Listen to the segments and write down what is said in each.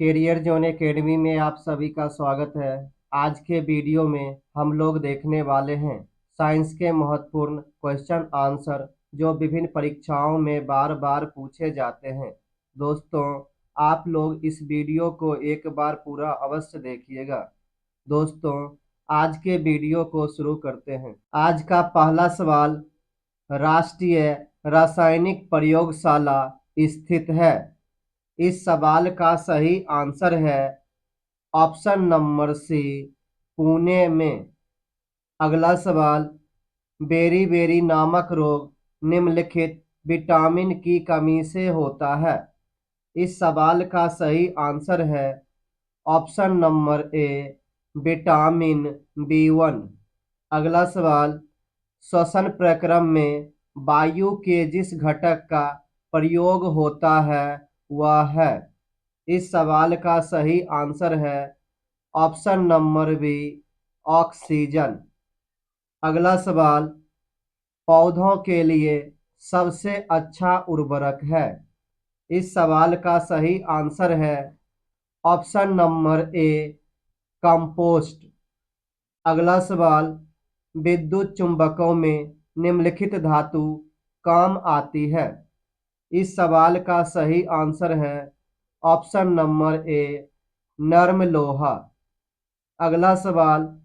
Career zone academy में आप सभी का स्वागत है। आज के वीडियो में हम लोग देखने वाले हैं साइंस के महत्वपूर्ण क्वेश्चन आंसर जो विभिन्न परीक्षाओं में बार बार पूछे जाते हैं। दोस्तों, आप लोग इस वीडियो को एक बार पूरा अवश्य देखिएगा। दोस्तों, आज के वीडियो को शुरू करते हैं। आज का पहला सवाल राष्ट्रीय रासायनिक प्रयोगशाला स्थित है। इस सवाल का सही आंसर है ऑप्शन नंबर सी, पुणे में। अगला सवाल, बेरी-बेरी नामक रोग निम्नलिखित विटामिन की कमी से होता है। इस सवाल का सही आंसर है option number A, vitamin B1. अगला सवाल, श्वसन प्रक्रिया में वायु के जिस घटक का प्रयोग होता है वह है। इस सवाल का सही आंसर है ऑप्शन नंबर बी, ऑक्सीजन। अगला सवाल, पौधों के लिए सबसे अच्छा उर्वरक है। इस सवाल का सही आंसर है ऑप्शन नंबर ए, कंपोस्ट। अगला सवाल, विद्युत चुंबकों में निम्नलिखित धातु काम आती है। इस सवाल का सही आंसर है ऑप्शन नंबर ए, नर्म लोहा। अगला सवाल,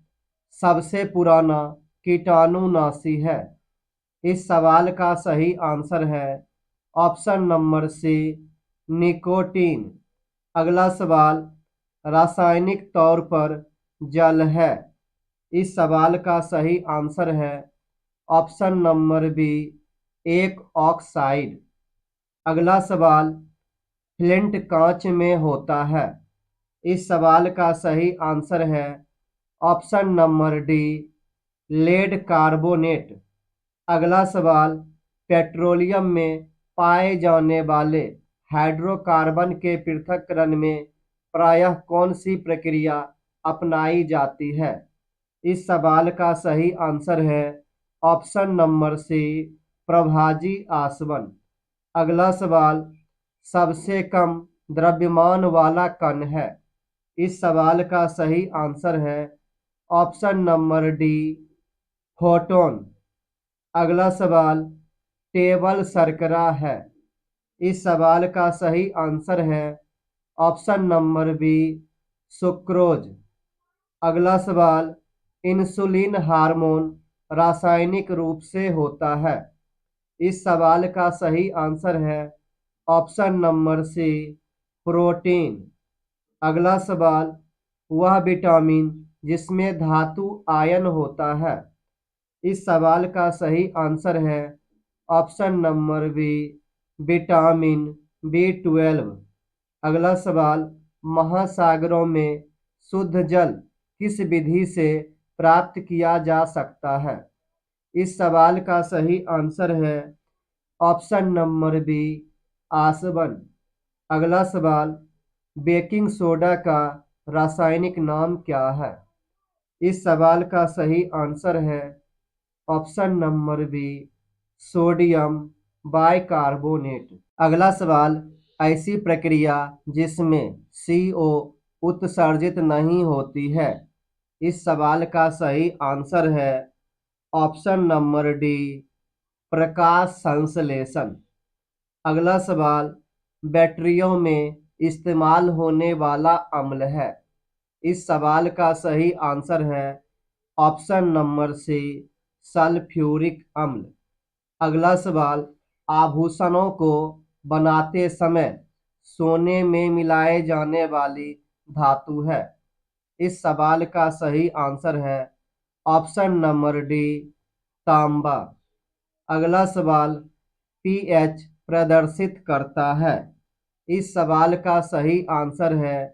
सबसे पुराना कीटाणुनाशी है। इस सवाल का सही आंसर है ऑप्शन नंबर सी, निकोटीन। अगला सवाल, रासायनिक तौर पर जल है। इस सवाल का सही आंसर है ऑप्शन नंबर बी, एक ऑक्साइड। अगला सवाल, फ्लिंट कांच में होता है। इस सवाल का सही आंसर है option number D, lead carbonate. अगला सवाल, पेट्रोलियम में पाए जाने वाले हाइड्रोकार्बन के पृथक्करण में प्रायः कौन सी प्रक्रिया अपनाई जाती है। इस सवाल का सही आंसर है ऑप्शन नंबर सी, प्रभाजी आसवन। अगला सवाल, सबसे कम द्रव्यमान वाला कण है। इस सवाल का सही आंसर है ऑप्शन नंबर डी, फोटोन। अगला सवाल, टेबल शर्करा है। इस सवाल का सही आंसर है ऑप्शन नंबर बी, सुक्रोज। अगला सवाल, इंसुलिन हार्मोन रासायनिक रूप से होता है। इस सवाल का सही आंसर है ऑप्शन नंबर सी, प्रोटीन। अगला सवाल, वह विटामिन जिसमें धातु आयन होता है। इस सवाल का सही आंसर है ऑप्शन नंबर बी, विटामिन बी12। अगला सवाल, महासागरों में शुद्ध जल किस विधि से प्राप्त किया जा सकता है। इस सवाल का सही आंसर है ऑप्शन नंबर बी, आसवन। अगला सवाल, बेकिंग सोडा का रासायनिक नाम क्या है। इस सवाल का सही आंसर है option number B, sodium bicarbonate. अगला सवाल, ऐसी प्रक्रिया जिसमें CO उत्सर्जित नहीं होती है। इस सवाल का सही आंसर है ऑप्शन नंबर डी, प्रकाश संश्लेषण। अगला सवाल, बैटरियों में इस्तेमाल होने वाला अम्ल है। इस सवाल का सही आंसर है ऑप्शन नंबर सी, सल्फ्यूरिक अम्ल। अगला सवाल, आभूषणों को बनाते समय सोने में मिलाए जाने वाली धातु है। इस सवाल का सही आंसर है ऑप्शन नंबर डी, तांबा। अगला सवाल, pH प्रदर्शित करता है। इस सवाल का सही आंसर है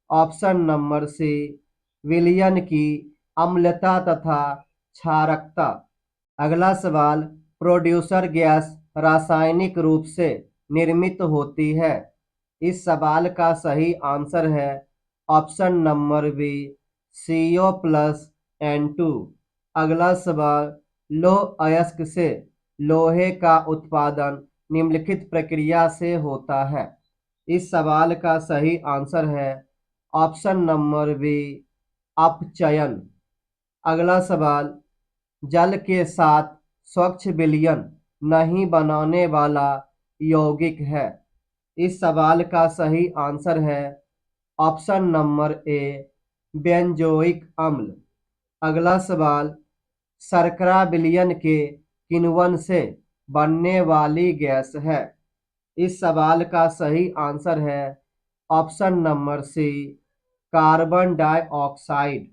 ऑप्शन नंबर सी, विलयन की अम्लता तथा क्षारकता। अगला सवाल, प्रोड्यूसर गैस रासायनिक रूप से निर्मित होती है। इस सवाल का सही आंसर है ऑप्शन नंबर बी, CO+N2। अगला सवाल, लौह अयस्क से लोहे का उत्पादन निम्नलिखित प्रक्रिया से होता है। इस सवाल का सही आंसर है ऑप्शन नंबर बी, अपचयन। अगला सवाल, जल के साथ स्वच्छ विलयन नहीं बनाने वाला यौगिक है। इस सवाल का सही आंसर है ऑप्शन नंबर ए, बेंजोइक अम्ल। अगला सवाल, शर्करा विलयन के किण्वन से बनने वाली गैस है। इस सवाल का सही आंसर है option number C, carbon dioxide.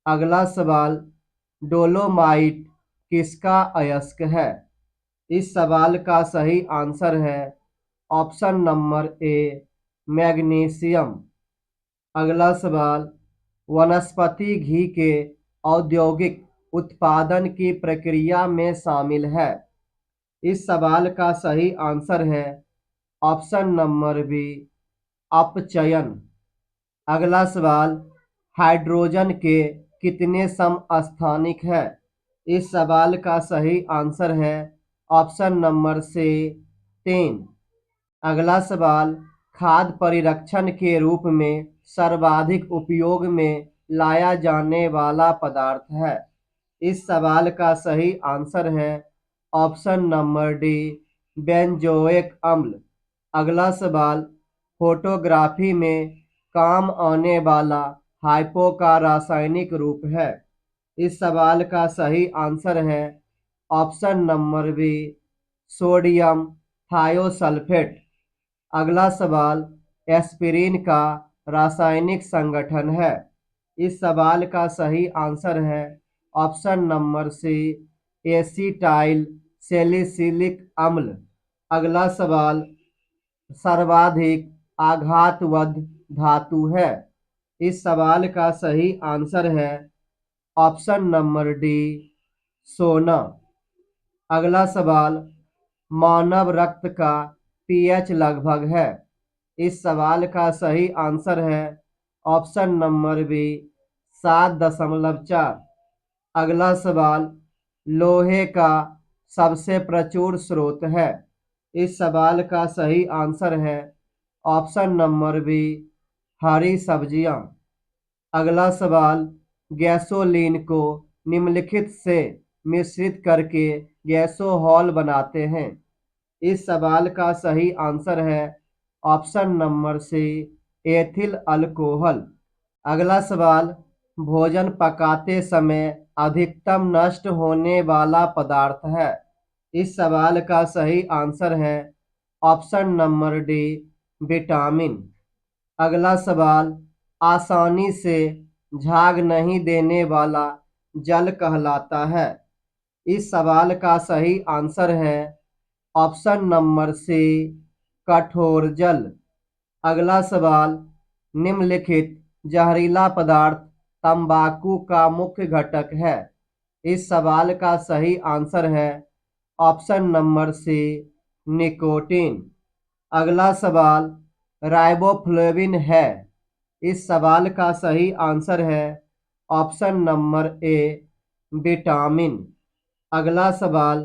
अगला सवाल, डोलोमाइट किसका अयस्क है। इस सवाल का सही आंसर है ऑप्शन नंबर ए, मैग्नीशियम। अगला सवाल, वनस्पति घी के औद्योगिक उत्पादन की प्रक्रिया में शामिल है। इस सवाल का सही आंसर है ऑप्शन नंबर बी, अपचयन। अगला सवाल, हाइड्रोजन के कितने समस्थानिक है। इस सवाल का सही आंसर है ऑप्शन नंबर सी, 3। अगला सवाल, खाद्य परिरक्षण के रूप में सर्वाधिक उपयोग में लाया जाने वाला पदार्थ है। इस सवाल का सही आंसर है ऑप्शन नंबर डी, बेंजोइक अम्ल। अगला सवाल, फोटोग्राफी में काम आने वाला हाइपो का रासायनिक रूप है। इस सवाल का सही आंसर है option number B, sodium thiosulphate. अगला सवाल, एस्पिरिन का रासायनिक संगठन है। इस सवाल का सही आंसर है option number C, acetyl salicylic अम्ल। अगला सवाल, सर्वाधिक आघातवद धातु है। इस सवाल का सही आंसर है ऑप्शन नंबर डी, सोना। अगला सवाल, मानव रक्त का पीएच लगभग है। इस सवाल का सही आंसर है ऑप्शन नंबर बी, 7.4। अगला सवाल, लोहे का सबसे प्रचुर स्रोत है। इस सवाल का सही आंसर है ऑप्शन नंबर बी, हरी सब्जियां। अगला सवाल, गैसोलीन को निम्नलिखित से मिश्रित करके गैसोहॉल बनाते हैं। इस सवाल का सही आंसर है option number C, ethyl alcohol. अगला सवाल, भोजन पकाते समय अधिकतम नष्ट होने वाला पदार्थ है। इस सवाल का सही आंसर है ऑप्शन नंबर डी, विटामिन। अगला सवाल, आसानी से झाग नहीं देने वाला जल कहलाता है। इस सवाल का सही आंसर है ऑप्शन नंबर सी, कठोर जल। अगला सवाल, निम्नलिखित जहरीला पदार्थ तंबाकू का मुख्य घटक है। इस सवाल का सही आंसर है ऑप्शन नंबर सी, निकोटीन। अगला सवाल, राइबोफ्लेविन है। इस सवाल का सही आंसर है ऑप्शन नंबर ए, विटामिन। अगला सवाल,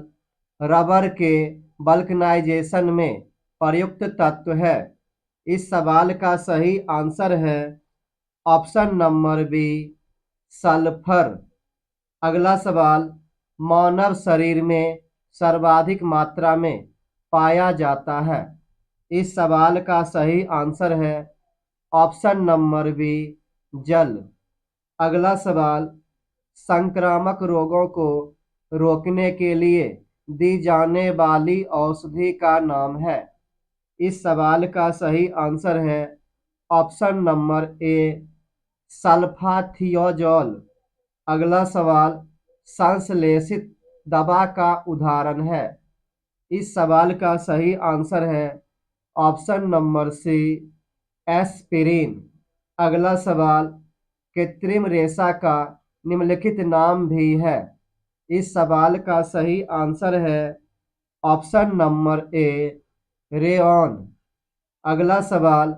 रबर के वल्कनाइजेशन में प्रयुक्त तत्व है। इस सवाल का सही आंसर है ऑप्शन नंबर बी, सल्फर। अगला सवाल, मानव शरीर में सर्वाधिक मात्रा में पाया जाता है। इस सवाल का सही आंसर है ऑप्शन नंबर बी, जल। अगला सवाल, संक्रामक रोगों को रोकने के लिए दी जाने वाली औषधि का नाम है। इस सवाल का सही आंसर है ऑप्शन नंबर ए, सल्फाथियोजोल। अगला सवाल, संश्लेषित दवा का उदाहरण है। इस सवाल का सही आंसर है ऑप्शन नंबर सी, एस्पिरिन। अगला सवाल, कृत्रिम रेशा का निम्नलिखित नाम भी है। इस सवाल का सही आंसर है ऑप्शन नंबर ए, रेयॉन। अगला सवाल,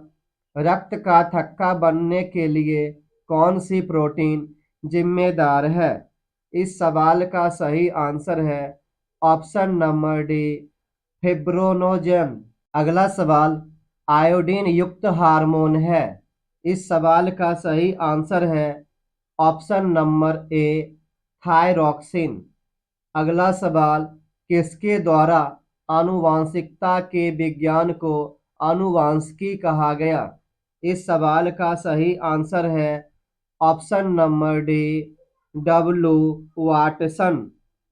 रक्त का थक्का बनने के लिए कौन सी प्रोटीन जिम्मेदार है। इस सवाल का सही आंसर है ऑप्शन नंबर डी, फिब्रोनोजेन। अगला सवाल, आयोडीन युक्त हार्मोन है? इस सवाल का सही आंसर है ऑप्शन नंबर ए, थायरॉक्सिन। अगला सवाल, किसके द्वारा आनुवांशिकता के विज्ञान को आनुवांशिकी कहा गया? इस सवाल का सही आंसर है option number D, W Watson.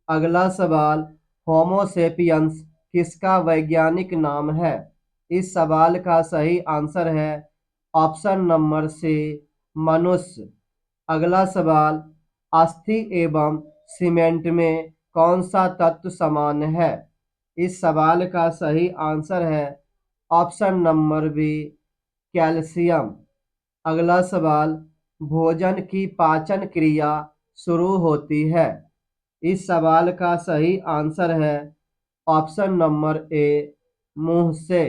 अगला सवाल, होमोसेपियंस किसका वैज्ञानिक नाम है? इस सवाल का सही आंसर है ऑप्शन नंबर सी, मनुष्य। अगला सवाल, अस्थि एवं सीमेंट में कौन सा तत्व समान है? इस सवाल का सही आंसर है ऑप्शन नंबर बी, कैल्शियम। अगला सवाल, भोजन की पाचन क्रिया शुरू होती है? इस सवाल का सही आंसर है ऑप्शन नंबर ए, मुंह से।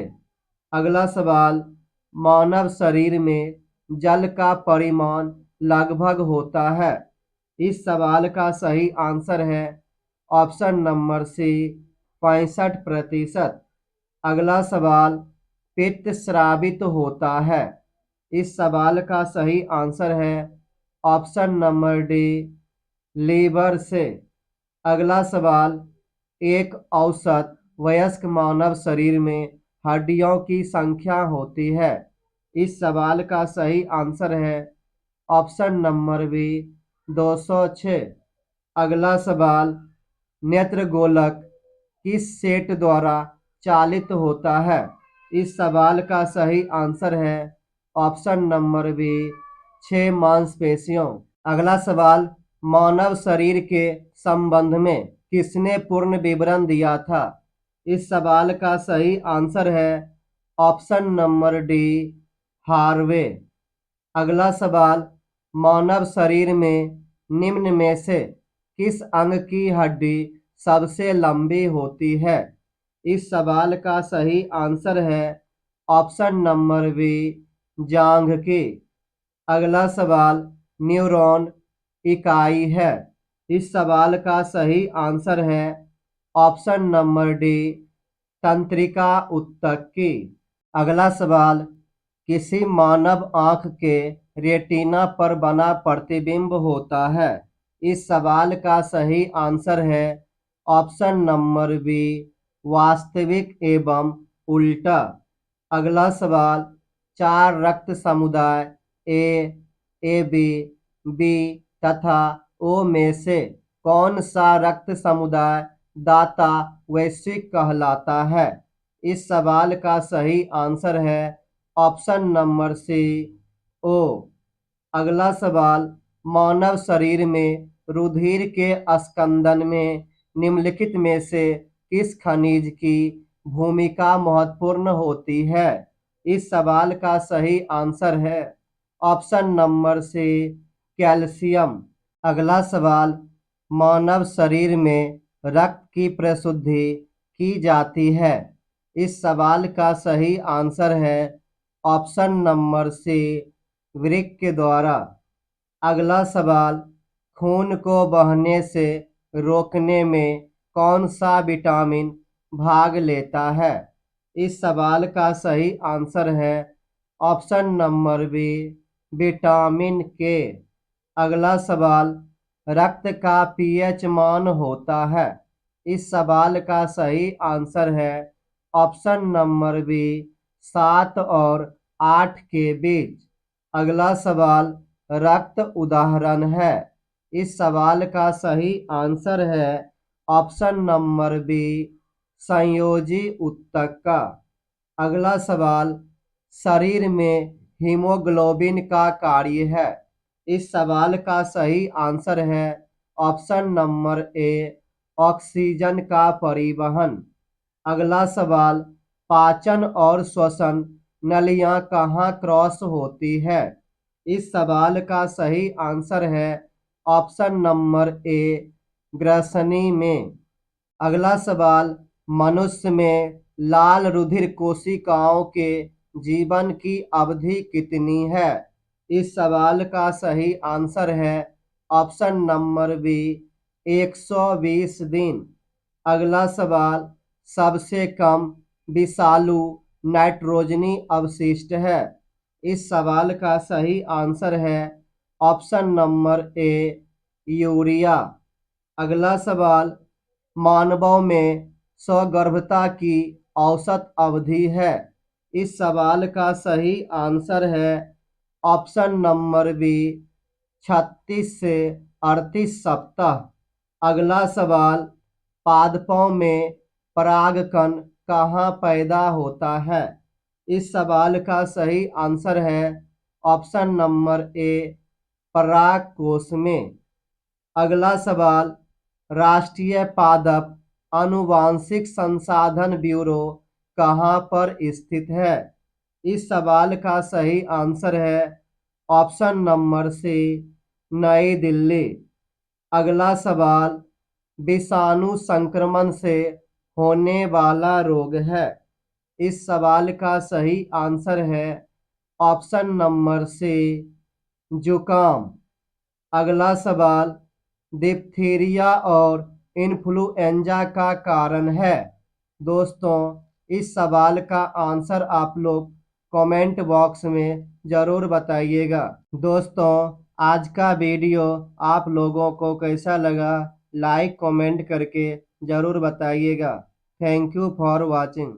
अगला सवाल, मानव शरीर में जल का परिमाण लगभग होता है? इस सवाल का सही आंसर है ऑप्शन नंबर सी, 65%। अगला सवाल, पित्त स्रावित होता है? इस सवाल का सही आंसर है ऑप्शन नंबर डी, लीवर से। अगला सवाल, एक औसत वयस्क मानव शरीर में हड्डियों की संख्या होती है? इस सवाल का सही आंसर है ऑप्शन नंबर बी, 206। अगला सवाल, नेत्रगोलक किस सेट द्वारा चालित होता है? इस सवाल का सही आंसर है ऑप्शन नंबर बी, 6 मांसपेशियों। अगला सवाल, मानव शरीर के संबंध में किसने पूर्ण विवरण दिया था? इस सवाल का सही आंसर है ऑप्शन नंबर डी, हार्वे। अगला सवाल, मानव शरीर में निम्न में से किस अंग की हड्डी सबसे लंबी होती है? इस सवाल का सही आंसर है ऑप्शन नंबर बी, जांघ की। अगला सवाल, न्यूरॉन इकाई है? इस सवाल का सही आंसर है ऑप्शन नंबर डी, तंत्रिका ऊतक की। अगला सवाल, किसी मानव आंख के रेटिना पर बना प्रतिबिंब होता है? इस सवाल का सही आंसर है ऑप्शन नंबर बी, वास्तविक एवं उल्टा। अगला सवाल, 4 रक्त समुदाय ए, ए बी, बी तथा ओ में से कौन सा रक्त समुदाय दाता वैश्विक कहलाता है? इस सवाल का सही आंसर है ऑप्शन नंबर सी, ओ। अगला सवाल, मानव शरीर में रुधिर के स्कंदन में निम्नलिखित में से किस खनिज की भूमिका महत्वपूर्ण होती है? इस सवाल का सही आंसर है ऑप्शन नंबर सी, कैल्शियम। अगला सवाल, मानव शरीर में रक्त की परिशुद्धि की जाती है? इस सवाल का सही आंसर है ऑप्शन नंबर सी, वृक्क के द्वारा। अगला सवाल, खून को बहने से रोकने में कौन सा विटामिन भाग लेता है? इस सवाल का सही आंसर है ऑप्शन नंबर बी, विटामिन के। अगला सवाल, रक्त का पीएच मान होता है? इस सवाल का सही आंसर है ऑप्शन नंबर बी, 7 और 8 के बीच। अगला सवाल, रक्त उदाहरण है? इस सवाल का सही आंसर है ऑप्शन नंबर बी, संयोजी ऊतक का। अगला सवाल, शरीर में हीमोग्लोबिन का कार्य है? इस सवाल का सही आंसर है ऑप्शन नंबर ए, ऑक्सीजन का परिवहन। अगला सवाल, पाचन और श्वसन नलियां कहाँ क्रॉस होती है? इस सवाल का सही आंसर है ऑप्शन नंबर ए, ग्रसनी में। अगला सवाल, मनुष्य में लाल रुधिर कोशिकाओं के जीवन की अवधि कितनी है? इस सवाल का सही आंसर है ऑप्शन नंबर बी, 120 दिन। अगला सवाल, सबसे कम विषालु नाइट्रोजनी अवशिष्ट है। इस सवाल का सही आंसर है ऑप्शन नंबर ए यूरिया। अगला सवाल, मानवों में सगर्भता की औसत अवधि है। इस सवाल का सही आंसर है ऑप्शन नंबर बी 36 से 38 सप्ताह। अगला सवाल, पादपों में परागकण कहाँ पैदा होता है। इस सवाल का सही आंसर है ऑप्शन नंबर ए परागकोश में। अगला सवाल, राष्ट्रीय पादप आनुवांशिक संसाधन ब्यूरो कहाँ पर स्थित है। इस सवाल का सही आंसर है ऑप्शन नंबर सी नई दिल्ली। अगला सवाल, विषाणु संक्रमण से होने वाला रोग है। इस सवाल का सही आंसर है ऑप्शन नंबर सी जुकाम। अगला सवाल, डिप्थीरिया और इन्फ्लुएंजा का कारण है। दोस्तों, इस सवाल का आंसर आप लोग कमेंट बॉक्स में ज़रूर बताइएगा। दोस्तों, आज का वीडियो आप लोगों को कैसा लगा, लाइक कमेंट करके ज़रूर बताइएगा। Thank you for watching.